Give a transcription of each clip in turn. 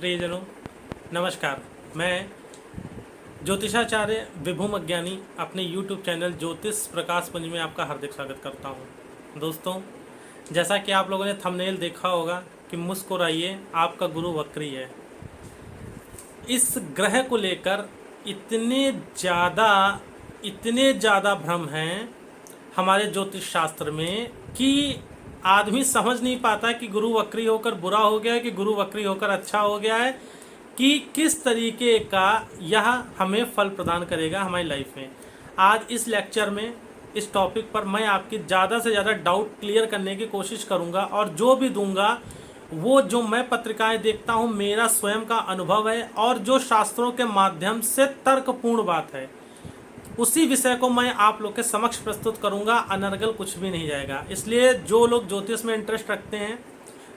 प्रियजनों, नमस्कार। मैं ज्योतिषाचार्य विभुम अज्ञानी अपने YouTube चैनल ज्योतिष प्रकाश पुंज में आपका हार्दिक स्वागत करता हूं। दोस्तों, जैसा कि आप लोगों ने थंबनेल देखा होगा कि मुस्कुराइए, आपका गुरु वक्री है। इस ग्रह को लेकर इतने ज़्यादा भ्रम हैं हमारे ज्योतिष शास्त्र में कि आदमी समझ नहीं पाता कि गुरु वक्री होकर बुरा हो गया है कि गुरु वक्री होकर अच्छा हो गया है, कि किस तरीके का यह हमें फल प्रदान करेगा हमारी लाइफ में। आज इस लेक्चर में इस टॉपिक पर मैं आपकी ज़्यादा से ज़्यादा डाउट क्लियर करने की कोशिश करूंगा, और जो भी दूंगा वो जो मैं पत्रिकाएं देखता हूं, मेरा स्वयं का अनुभव है और जो शास्त्रों के माध्यम से तर्कपूर्ण बात है, उसी विषय को मैं आप लोग के समक्ष प्रस्तुत करूंगा। अनर्गल कुछ भी नहीं जाएगा। इसलिए जो लोग ज्योतिष में इंटरेस्ट रखते हैं,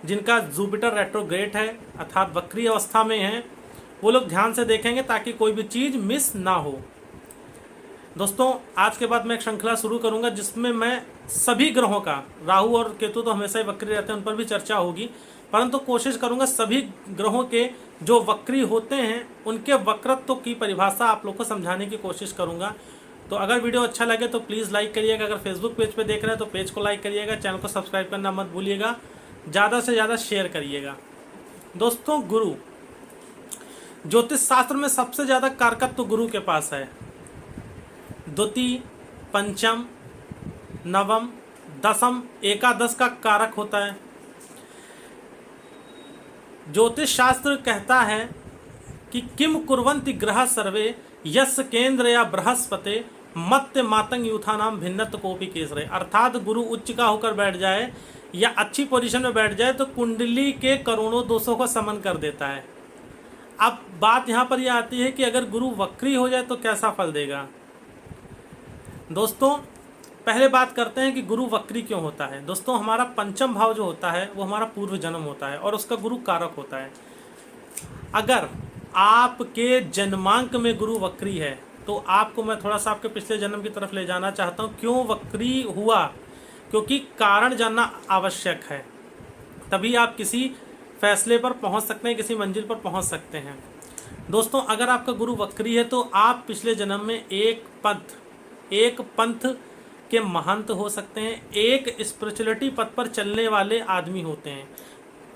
जिनका जुपिटर रेट्रोग्रेड है अर्थात वक्री अवस्था में है, वो लोग ध्यान से देखेंगे ताकि कोई भी चीज़ मिस ना हो। दोस्तों, आज के बाद मैं एक श्रृंखला शुरू करूंगा जिसमें मैं सभी ग्रहों का, राहु और केतु तो हमेशा ही वक्री रहते हैं, उन पर भी चर्चा होगी, परंतु कोशिश करूंगा सभी ग्रहों के जो वक्री होते हैं उनके वक्रत्व की परिभाषा आप लोग को समझाने की कोशिश करूंगा। तो अगर वीडियो अच्छा लगे तो प्लीज़ लाइक करिएगा। अगर फेसबुक पेज पे देख रहे हैं तो पेज को लाइक करिएगा, चैनल को सब्सक्राइब करना मत भूलिएगा, ज़्यादा से ज़्यादा शेयर करिएगा। दोस्तों, गुरु ज्योतिष शास्त्र में सबसे ज़्यादा कारकत्व गुरु के पास है। द्वितीय, पंचम, नवम, दसम, एकादश का कारक होता है। ज्योतिष शास्त्र कहता है कि किम कुर्वन्ति ग्रह सर्वे यस केंद्र या बृहस्पति मत्य मातंग यूथा नाम भिन्नत्व कोपी केसरे। अर्थात गुरु उच्च का होकर बैठ जाए या अच्छी पोजीशन में बैठ जाए तो कुंडली के करोड़ों दोषों को समन कर देता है। अब बात यहाँ पर यह आती है कि अगर गुरु वक्री हो जाए तो कैसा फल देगा। दोस्तों, पहले बात करते हैं कि गुरु वक्री क्यों होता है। दोस्तों, हमारा पंचम भाव जो होता है वो हमारा पूर्व जन्म होता है और उसका गुरु कारक होता है। अगर आपके जन्मांक में गुरु वक्री है तो आपको मैं थोड़ा सा आपके पिछले जन्म की तरफ ले जाना चाहता हूँ। क्यों वक्री हुआ, क्योंकि कारण जानना आवश्यक है, तभी आप किसी फैसले पर पहुँच सकते हैं, किसी मंजिल पर पहुँच सकते हैं। दोस्तों, अगर आपका गुरु वक्री है तो आप पिछले जन्म में एक पंथ के महंत हो सकते हैं, एक स्पिरिचुअलिटी पथ पर चलने वाले आदमी होते हैं।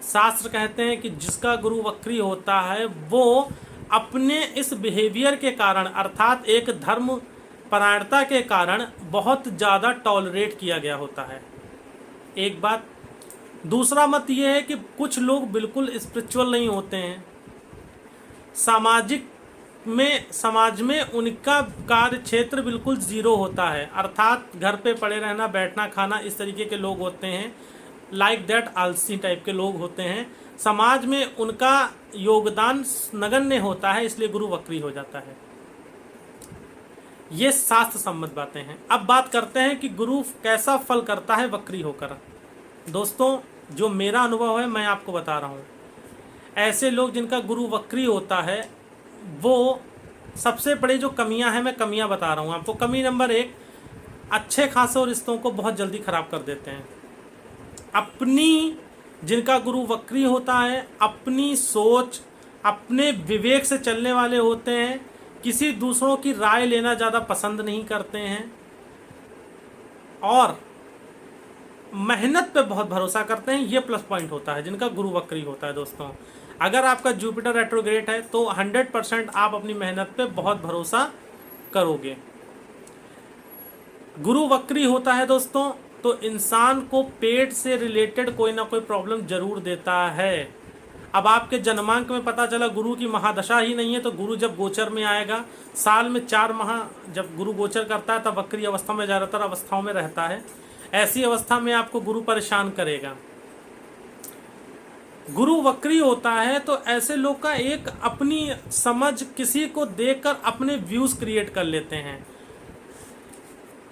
शास्त्र कहते हैं कि जिसका गुरु वक्री होता है वो अपने इस बिहेवियर के कारण अर्थात एक धर्म परायणता के कारण बहुत ज़्यादा टॉलरेट किया गया होता है। एक बात। दूसरा मत ये है कि कुछ लोग बिल्कुल स्पिरिचुअल नहीं होते हैं, समाज में उनका कार्य क्षेत्र बिल्कुल ज़ीरो होता है, अर्थात घर पे पड़े रहना, बैठना, खाना, इस तरीके के लोग होते हैं। लाइक दैट आलसी टाइप के लोग होते हैं। समाज में उनका योगदान नगण्य होता है, इसलिए गुरु वक्री हो जाता है। ये शास्त्र सम्मत बातें हैं। अब बात करते हैं कि गुरु कैसा फल करता है वक्री होकर। दोस्तों, जो मेरा अनुभव है मैं आपको बता रहा हूँ। ऐसे लोग जिनका गुरु वक्री होता है वो सबसे बड़ी जो कमियां हैं, मैं कमियां बता रहा हूँ आपको। कमी नंबर 1, अच्छे खासे रिश्तों को बहुत जल्दी खराब कर देते हैं। जिनका गुरु वक्री होता है अपनी सोच, अपने विवेक से चलने वाले होते हैं, किसी दूसरों की राय लेना ज़्यादा पसंद नहीं करते हैं और मेहनत पे बहुत भरोसा करते हैं। ये प्लस पॉइंट होता है जिनका गुरु वक्री होता है। दोस्तों, अगर आपका जुपिटर रेट्रोग्रेड है तो 100% आप अपनी मेहनत पे बहुत भरोसा करोगे। गुरु वक्री होता है दोस्तों तो इंसान को पेट से रिलेटेड कोई ना कोई प्रॉब्लम जरूर देता है। अब आपके जन्मांक में पता चला गुरु की महादशा ही नहीं है तो गुरु जब गोचर में आएगा, साल में 4 माह जब गुरु गोचर करता है तब वक्री अवस्था में ज़्यादातर अवस्थाओं में रहता है। ऐसी अवस्था में आपको गुरु परेशान करेगा। गुरु वक्री होता है तो ऐसे लोग का एक अपनी समझ, किसी को देखकर अपने व्यूज क्रिएट कर लेते हैं।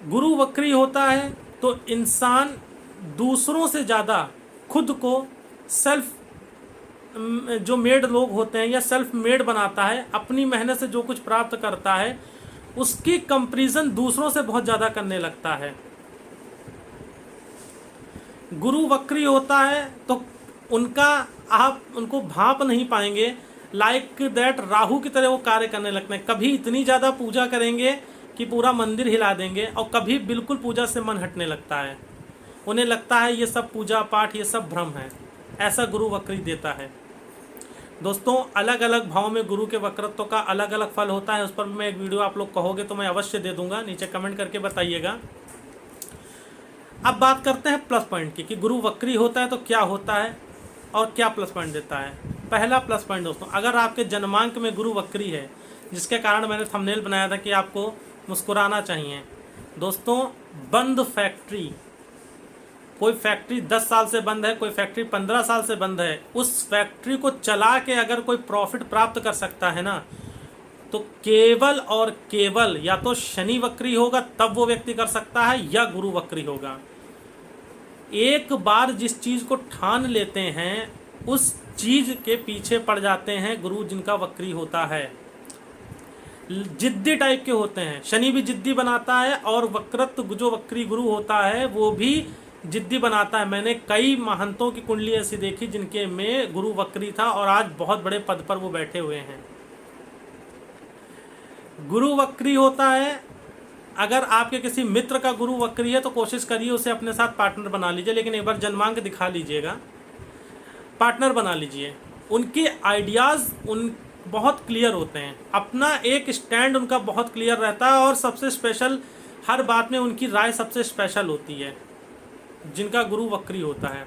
गुरु वक्री होता है तो इंसान दूसरों से ज़्यादा खुद को जो मेड लोग होते हैं या सेल्फ मेड बनाता है, अपनी मेहनत से जो कुछ प्राप्त करता है उसकी कंपैरिजन दूसरों से बहुत ज़्यादा करने लगता है। गुरु वक्री होता है तो आप उनको भांप नहीं पाएंगे लाइक दैट राहु की तरह वो कार्य करने लगते हैं। कभी इतनी ज़्यादा पूजा करेंगे कि पूरा मंदिर हिला देंगे, और कभी बिल्कुल पूजा से मन हटने लगता है। उन्हें लगता है ये सब पूजा पाठ ये सब भ्रम है। ऐसा गुरु वक्री देता है। दोस्तों, अलग अलग भाव में गुरु के वक्रत्व का अलग अलग फल होता है। उस पर मैं एक वीडियो आप लोग कहोगे तो मैं अवश्य दे दूंगा, नीचे कमेंट करके बताइएगा। अब बात करते हैं प्लस पॉइंट की कि गुरु वक्री होता है तो क्या होता है और क्या प्लस पॉइंट देता है। पहला प्लस पॉइंट दोस्तों, अगर आपके जन्मांक में गुरु वक्री है, जिसके कारण मैंने थंबनेल बनाया था कि आपको मुस्कुराना चाहिए। दोस्तों, बंद फैक्ट्री, कोई फैक्ट्री 10 साल से बंद है, कोई फैक्ट्री 15 साल से बंद है, उस फैक्ट्री को चला के अगर कोई प्रॉफिट प्राप्त कर सकता है ना, तो केवल और केवल या तो शनि वक्री होगा तब वो व्यक्ति कर सकता है, या गुरु वक्री होगा। एक बार जिस चीज को ठान लेते हैं उस चीज के पीछे पड़ जाते हैं गुरु जिनका वक्री होता है। जिद्दी टाइप के होते हैं, शनि भी जिद्दी बनाता है, और वक्रत्व जो वक्री गुरु होता है वो भी जिद्दी बनाता है। मैंने कई महंतों की कुंडली ऐसी देखी जिनके में गुरु वक्री था और आज बहुत बड़े पद पर वो बैठे हुए हैं। गुरु वक्री होता है, अगर आपके किसी मित्र का गुरु वक्री है तो कोशिश करिए उसे अपने साथ पार्टनर बना लीजिए, लेकिन एक बार जन्मांक दिखा लीजिएगा, पार्टनर बना लीजिए। उनके आइडियाज़ बहुत क्लियर होते हैं, अपना एक स्टैंड उनका बहुत क्लियर रहता है, और सबसे स्पेशल हर बात में उनकी राय सबसे स्पेशल होती है जिनका गुरु वक्री होता है।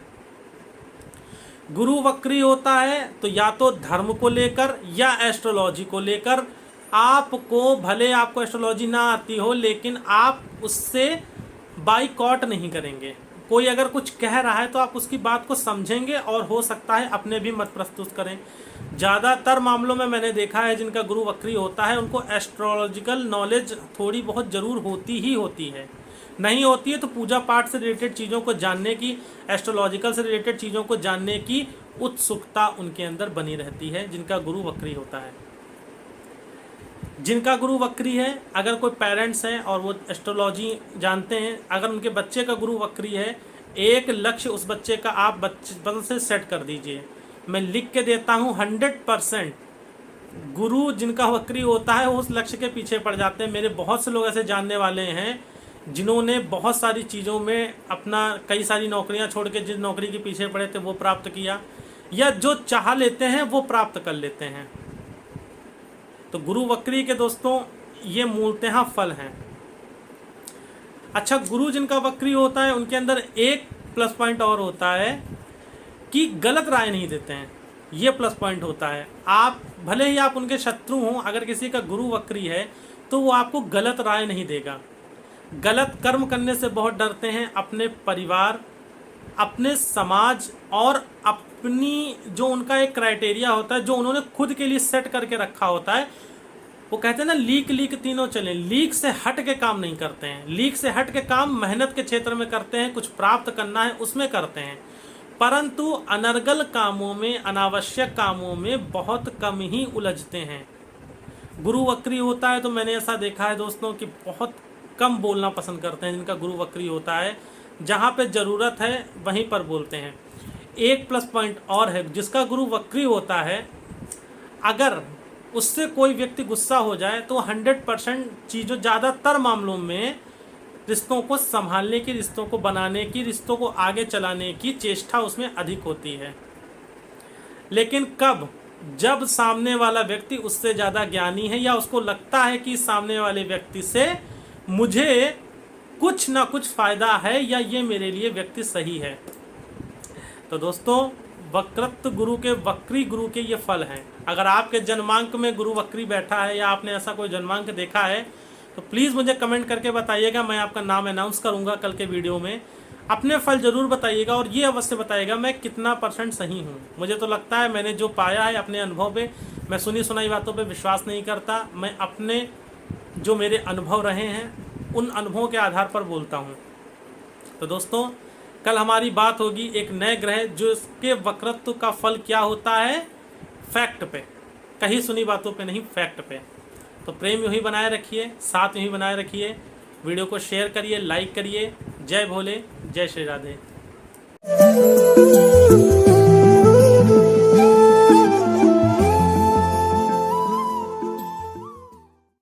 गुरु वक्री होता है तो या तो धर्म को लेकर या एस्ट्रोलॉजी को लेकर, आपको भले आपको एस्ट्रोलॉजी ना आती हो लेकिन आप उससे बाइकॉट नहीं करेंगे। कोई अगर कुछ कह रहा है तो आप उसकी बात को समझेंगे और हो सकता है अपने भी मत प्रस्तुत करें। ज़्यादातर मामलों में मैंने देखा है जिनका गुरु वक्री होता है उनको एस्ट्रोलॉजिकल नॉलेज थोड़ी बहुत ज़रूर होती ही होती है। नहीं होती है तो पूजा पाठ से रिलेटेड चीज़ों को जानने की, एस्ट्रोलॉजिकल से रिलेटेड चीज़ों को जानने की उत्सुकता उनके अंदर बनी रहती है जिनका गुरु वक्री होता है। जिनका गुरु वक्री है, अगर कोई पेरेंट्स हैं और वो एस्ट्रोलॉजी जानते हैं, अगर उनके बच्चे का गुरु वक्री है, एक लक्ष्य उस बच्चे का आप बचपन से सेट कर दीजिए। मैं लिख के देता हूँ 100% गुरु जिनका वक्री होता है वो उस लक्ष्य के पीछे पड़ जाते हैं। मेरे बहुत से लोग ऐसे जानने वाले हैं जिन्होंने बहुत सारी चीज़ों में अपना कई सारी नौकरियां छोड़ के जिस नौकरी के पीछे पड़े थे वो प्राप्त किया, या जो चाह लेते हैं वो प्राप्त कर लेते हैं। तो गुरु वक्री के दोस्तों ये मूलतः फल हैं। अच्छा, गुरु जिनका वक्री होता है उनके अंदर एक प्लस पॉइंट और होता है कि गलत राय नहीं देते हैं। ये प्लस पॉइंट होता है। आप भले ही आप उनके शत्रु हों, अगर किसी का गुरु वक्री है तो वो आपको गलत राय नहीं देगा। गलत कर्म करने से बहुत डरते हैं, अपने परिवार, अपने समाज और अपनी जो उनका एक क्राइटेरिया होता है जो उन्होंने खुद के लिए सेट करके रखा होता है। वो कहते हैं ना, लीक लीक तीनों चले। लीक से हट के काम नहीं करते हैं। लीक से हट के काम मेहनत के क्षेत्र में करते हैं, कुछ प्राप्त करना है उसमें करते हैं, परंतु अनर्गल कामों में, अनावश्यक कामों में बहुत कम ही उलझते हैं। गुरु वक्री होता है तो मैंने ऐसा देखा है दोस्तों कि बहुत कम बोलना पसंद करते हैं जिनका गुरु वक्री होता है। जहाँ पे ज़रूरत है वहीं पर बोलते हैं। एक प्लस पॉइंट और है, जिसका गुरु वक्री होता है, अगर उससे कोई व्यक्ति गुस्सा हो जाए तो 100% चीज़ों, ज़्यादातर मामलों में रिश्तों को संभालने की, रिश्तों को बनाने की, रिश्तों को आगे चलाने की चेष्टा उसमें अधिक होती है। लेकिन कब? जब सामने वाला व्यक्ति उससे ज़्यादा ज्ञानी है, या उसको लगता है कि सामने वाले व्यक्ति से मुझे कुछ ना कुछ फ़ायदा है, या ये मेरे लिए व्यक्ति सही है। तो दोस्तों, वक्रत्व गुरु के, वक्री गुरु के ये फल हैं। अगर आपके जन्मांक में गुरु वक्री बैठा है या आपने ऐसा कोई जन्मांक देखा है तो प्लीज़ मुझे कमेंट करके बताइएगा। मैं आपका नाम अनाउंस करूंगा कल के वीडियो में। अपने फल ज़रूर बताइएगा और ये अवश्य बताइएगा मैं कितना % सही हूँ। मुझे तो लगता है मैंने जो पाया है अपने अनुभव पे, मैं सुनी सुनाई बातों पे विश्वास नहीं करता। मैं अपने जो मेरे अनुभव रहे हैं उन अनुभवों के आधार पर बोलता हूँ। तो दोस्तों, कल हमारी बात होगी एक नए ग्रह जो इसके वक्रत्व का फल क्या होता है, फैक्ट पे, कहीं सुनी बातों पे नहीं, फैक्ट पे। तो प्रेम यूँ ही बनाए रखिए, साथ यूँ ही बनाए रखिए। वीडियो को शेयर करिए, लाइक करिए। जय भोले, जय श्री राधे।